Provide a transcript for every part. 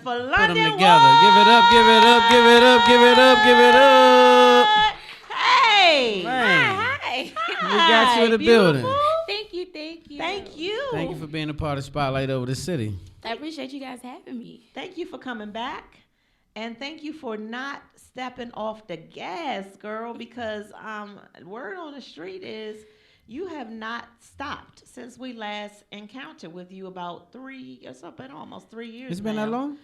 For Put them London together. Wood. Give it up, give it up, give it up, give it up, give it up. Hey. Man, Hi. we got you in the building. Beautiful. Thank you. Thank you. Thank you. Thank you for being a part of Spotlight over the city. I appreciate you guys having me. Thank you for coming back. And thank you for not stepping off the gas, girl, because word on the street is you have not stopped since we last encountered with you about almost 3 years. It's been now. that long?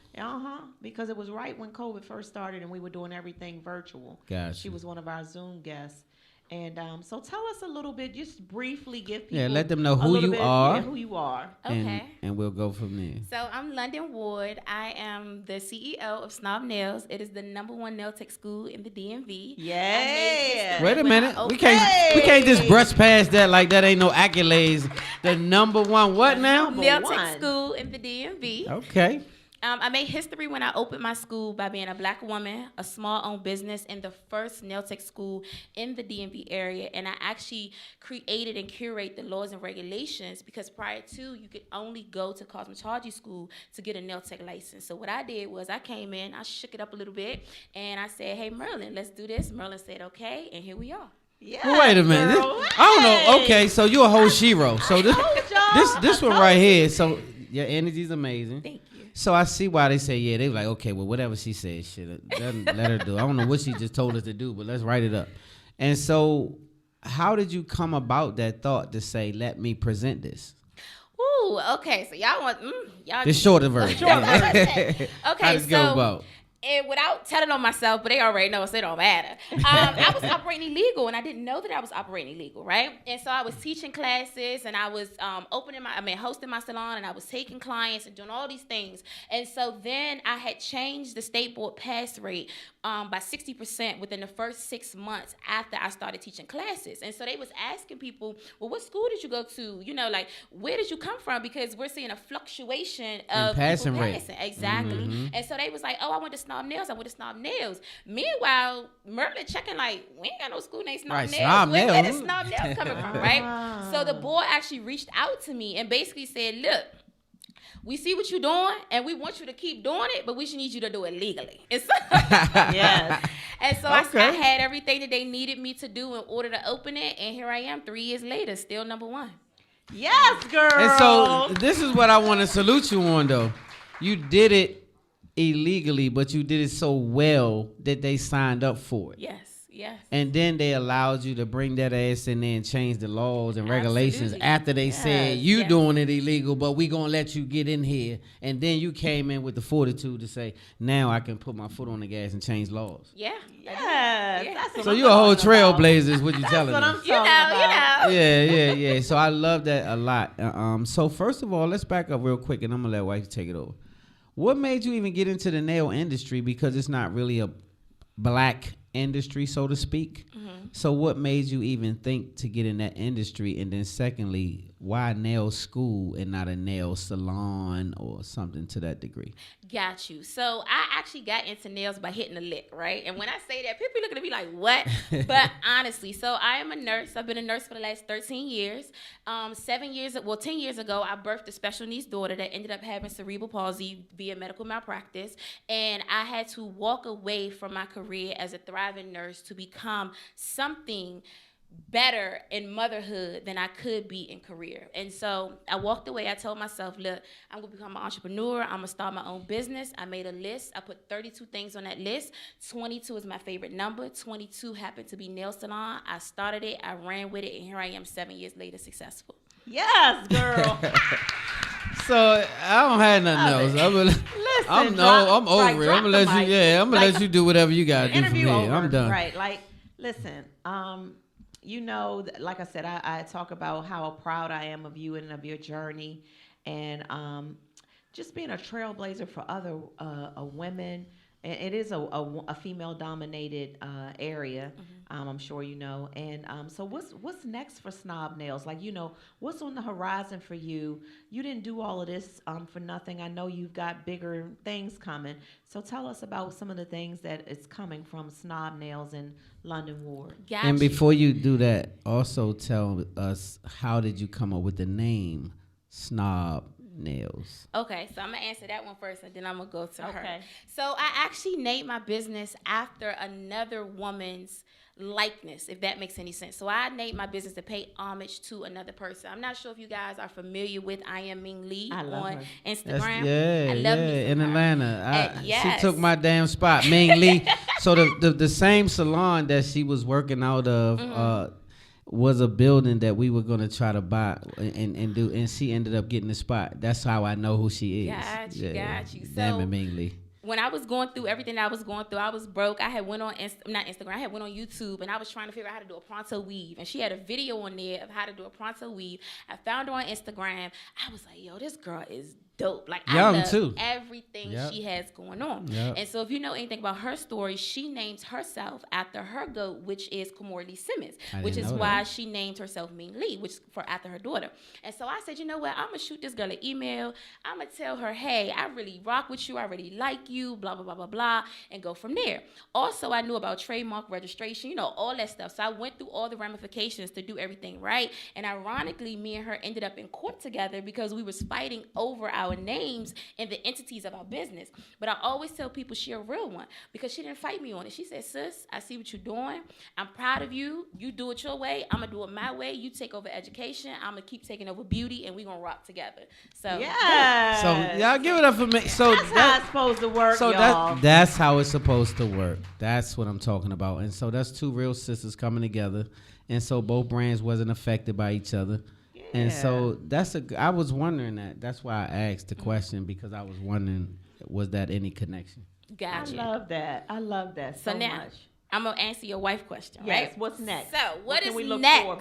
Because it was right when COVID first started and we were doing everything virtual. Gotcha. She was one of our Zoom guests. And so tell us a little bit, just briefly give people. Yeah, let them know who you are. Yeah, who you are. Okay. And we'll go from there. So I'm London Ward. I am the CEO of SNOBnails. It is the #1 nail tech school in the DMV. Yeah. Wait a minute. We can't just brush past that like that ain't no accolades. The #1 what now? Nail tech school in the DMV. Okay. I made history when I opened my school by being a black woman, a small-owned business, and the first nail tech school in the DMV area. And I actually created and curate the laws and regulations because prior to, you could only go to cosmetology school to get a nail tech license. So what I did was I came in, I shook it up a little bit, and I said, hey, Merlin, let's do this. Merlin said, okay, and here we are. Yeah. Well, wait a minute. I don't know. Okay, so you're a whole shero. So this one right here. So your energy's amazing. Thank you. So I see why they say, yeah, they were like, okay, well, whatever she said, shit, let her do. I don't know what she just told us to do, but let's write it up. And so how did you come about that thought to say, let me present this? Ooh, okay. So y'all want y'all The shorter version. Okay, How does it go about? And without telling on myself, but they already know, so it don't matter. I was operating illegal, and I didn't know that I was operating illegal, right? And so I was teaching classes, and I was hosting my salon, and I was taking clients and doing all these things. And so then I had changed the state board pass rate by 60% within the first 6 months after I started teaching classes. And so they was asking people, well, what school did you go to? You know, like, where did you come from? Because we're seeing a fluctuation of passing people rate. passing. Exactly. Mm-hmm. And so they was like, oh, I went to SNOBnails. Meanwhile, Merlin checking like, we ain't got no school named SNOBnails. Right, Where is SNOBnails coming from, right? So the board actually reached out to me and basically said, look, we see what you're doing, and we want you to keep doing it, but we should need you to do it legally. And so, Yes. And so I had everything that they needed me to do in order to open it, and here I am 3 years later, still #1. Yes, girl. And so this is what I want to salute you on, though. You did it illegally, but you did it so well that they signed up for it. Yes. And then they allowed you to bring that ass in there and change the laws and regulations after they said you doing it illegal, but we gonna let you get in here. And then you came in with the fortitude to say, now I can put my foot on the gas and change laws. Yeah. Yes. So you're a whole trailblazer is what you're telling me. That's what I'm talking about. Yeah. So I love that a lot. So first of all, let's back up real quick, and I'm gonna let Wife take it over. What made you even get into the nail industry? Because it's not really a black industry, so to speak. Mm-hmm. So what made you even think to get in that industry? And then secondly, why nail school and not a nail salon or something to that degree? Got you. So I actually got into nails by hitting a lick, right? And when I say that, people look at me like, what? But honestly, so I am a nurse. I've been a nurse for the last 13 years. 10 years ago, I birthed a special needs daughter that ended up having cerebral palsy via medical malpractice. And I had to walk away from my career as a thriving nurse to become something better in motherhood than I could be in career. And so I walked away. I told myself, look, I'm going to become an entrepreneur. I'm going to start my own business. I made a list. I put 32 things on that list. 22 is my favorite number. 22 happened to be nail salon. I started it. I ran with it. And here I am 7 years later, successful. Yes, girl. So I don't have nothing else. I'm over it. I'm gonna let you do whatever you gotta do from here. I'm done. Right. Like, listen, you know, like I said, I talk about how proud I am of you and of your journey, and just being a trailblazer for other women. It is a female-dominated area, I'm sure you know. And so what's next for SNOBnails? Like, you know, what's on the horizon for you? You didn't do all of this for nothing. I know you've got bigger things coming. So tell us about some of the things that is coming from SNOBnails in London Ward. Gotcha. And before you do that, also tell us, how did you come up with the name Snob Nails. Okay, so I'm gonna answer that one first, and then I'm gonna go to her. Okay. So I actually named my business after another woman's likeness, if that makes any sense. So I named my business to pay homage to another person. I'm not sure if you guys are familiar with I am Ming Lee I love on her. Instagram. Yeah, I love me in some her. Atlanta. Yes. She took my damn spot, Ming Lee. So the same salon that she was working out of was a building that we were gonna try to buy and do, and she ended up getting the spot. That's how I know who she is. Got you. Damn So it, Ming Lee. when I was going through everything I was going through, I was broke. I had went on not Instagram. I had went on YouTube, and I was trying to figure out how to do a pronto weave. And she had a video on there of how to do a pronto weave. I found her on Instagram. I was like, yo, this girl is dope. Like, Young, I love too. everything she has going on. Yep. And so if you know anything about her story, she named herself after her goat, which is Kamora Lee Simmons, which is why she named herself Ming Lee, which for after her daughter. And so I said, you know what? I'm going to shoot this girl an email. I'm going to tell her, hey, I really rock with you. I really like you, blah, blah, blah, blah, blah, and go from there. Also, I knew about trademark registration, you know, all that stuff. So I went through all the ramifications to do everything right. And ironically, me and her ended up in court together because we was fighting over our names and the entities of our business. But I always tell people she a real one because she didn't fight me on it. She said, sis, I see what you're doing. I'm proud of you. You do it your way. I'm going to do it my way. You take over education. I'm going to keep taking over beauty, and we're going to rock together. So, Yeah. So y'all give it up for me. So That's how it's supposed to work, so y'all. that's how it's supposed to work. That's what I'm talking about. And so that's two real sisters coming together. And so both brands wasn't affected by each other. And so I was wondering that. That's why I asked the question, because I was wondering, was that any connection? gotcha. I love that so now, much. I'm going to answer your wife question, Yes, right? what's next? So, what is can we look next? forward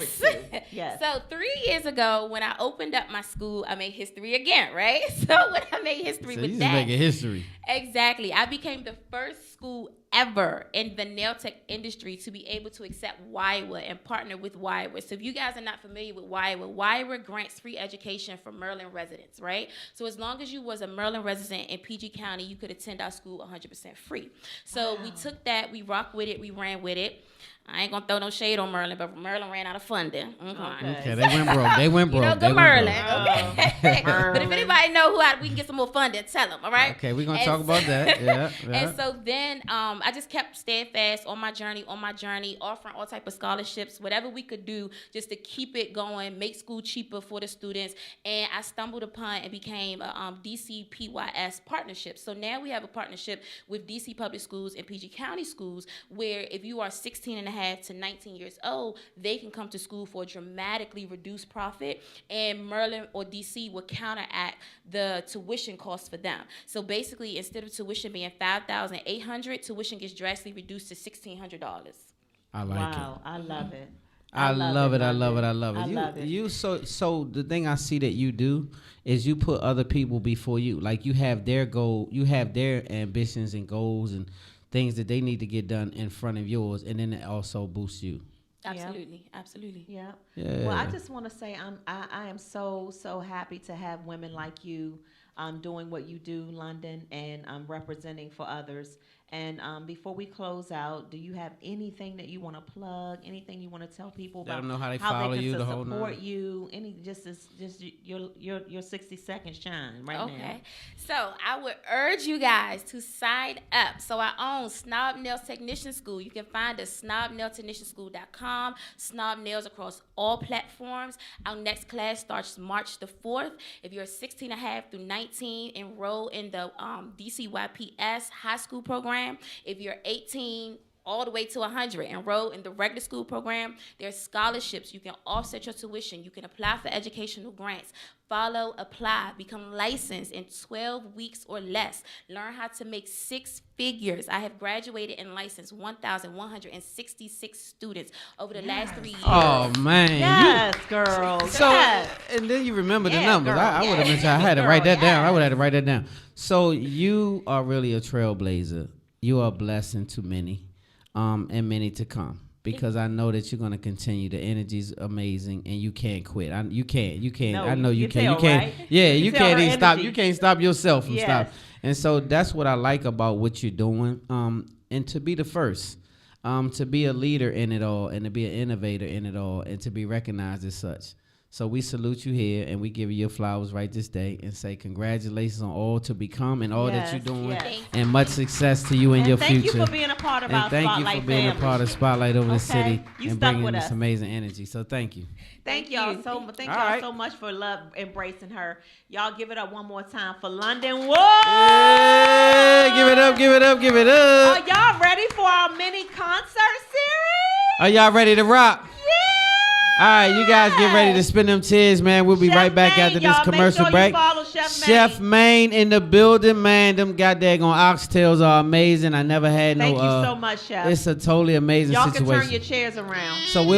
to? Yes. So, 3 years ago, when I opened up my school, I made history again, right? So, when I made history So with you that. just making history. Exactly. I became the first school ever in the nail tech industry to be able to accept WIWA and partner with WIWA. So if you guys are not familiar with WIWA grants free education for Maryland residents, right? So as long as you was a Maryland resident in PG County, you could attend our school 100% free. So we took that, we rocked with it, we ran with it. I ain't gonna throw no shade on Maryland, but Maryland ran out of funding. Okay, they went broke. They went broke. You know, They go went Maryland. broke. Okay. But if anybody know we can get some more funding, tell them, all right? Okay, we're gonna talk about that. Yeah. And so then I just kept steadfast on my journey, offering all type of scholarships, whatever we could do just to keep it going, make school cheaper for the students. And I stumbled upon and became a DC-PYS partnership. So now we have a partnership with DC Public Schools and PG County Schools, where if you are 16 and a half to 19 years old, they can come to school for a dramatically reduced profit, and Maryland or DC will counteract the tuition costs for them. So basically, instead of tuition being $5,800, tuition gets drastically reduced to $1,600. I like it. Wow, I love it. I love it. London. I love it. You so the thing I see that you do is you put other people before you. Like you have their goal, you have their ambitions and goals and things that they need to get done in front of yours, and then it also boosts you. Absolutely. Yeah. Yeah. Well, I just want to say I am so happy to have women like you doing what you do, London, and representing for others. And before we close out, do you have anything that you want to plug? Anything you want to tell people Let about them know how they follow can you, the whole support nine. you? Any just your 60 seconds shine right now. Okay. So I would urge you guys to sign up. So I own Snob Nails Technician School. You can find us snobnailtechnicianschool.com. Snob Nails across all platforms. Our next class starts March the 4th. If you're 16 and a half through 19, enroll in the DCYPS high school program. If you're 18 all the way to 100, enroll in the regular school program. There's scholarships. You can offset your tuition. You can apply for educational grants. Follow, apply, become licensed in 12 weeks or less. Learn how to make 6 figures. I have graduated and licensed 1,166 students over the last 3 years. Oh man. Yes, girl. So Yes. and then you remember the Yeah, numbers. girl, I would have yeah. mentioned I had to Girl, write that down. yeah. I would have to write that down. So you are really a trailblazer. You are a blessing to many, and many to come. Because I know that you're gonna continue. The energy's amazing, and you can't quit. You can't. No, I know you you can. tell, You can't. right? Yeah, You you tell can't her even stop. energy. You can't stop yourself from Yes. stop. And so that's what I like about what you're doing. And to be the first, to be a leader in it all, and to be an innovator in it all, and to be recognized as such. So we salute you here, and we give you your flowers right this day, and say congratulations on all to become and all that you're doing, yes. and much success to you in your thank future. Thank you for being a part of our and thank Spotlight you for being family. a part of Spotlight over the city You and stuck bringing with this us. amazing energy. So thank you. Thank y'all so much. Thank All y'all right. so much for love embracing her. Y'all give it up one more time for London Wood. Hey, give it up, give it up, give it up. Are y'all ready for our mini concert series? Are y'all ready to rock? Yeah. All right, you guys get ready to spin them tears, man. We'll be Chef right back Maine, after this y'all, commercial make sure break. You follow Chef Chef Maine in the building, man. Them goddamn oxtails are amazing. I never had Thank no. you so much, Chef. It's a totally amazing Y'all situation. can turn your chairs around. So we'll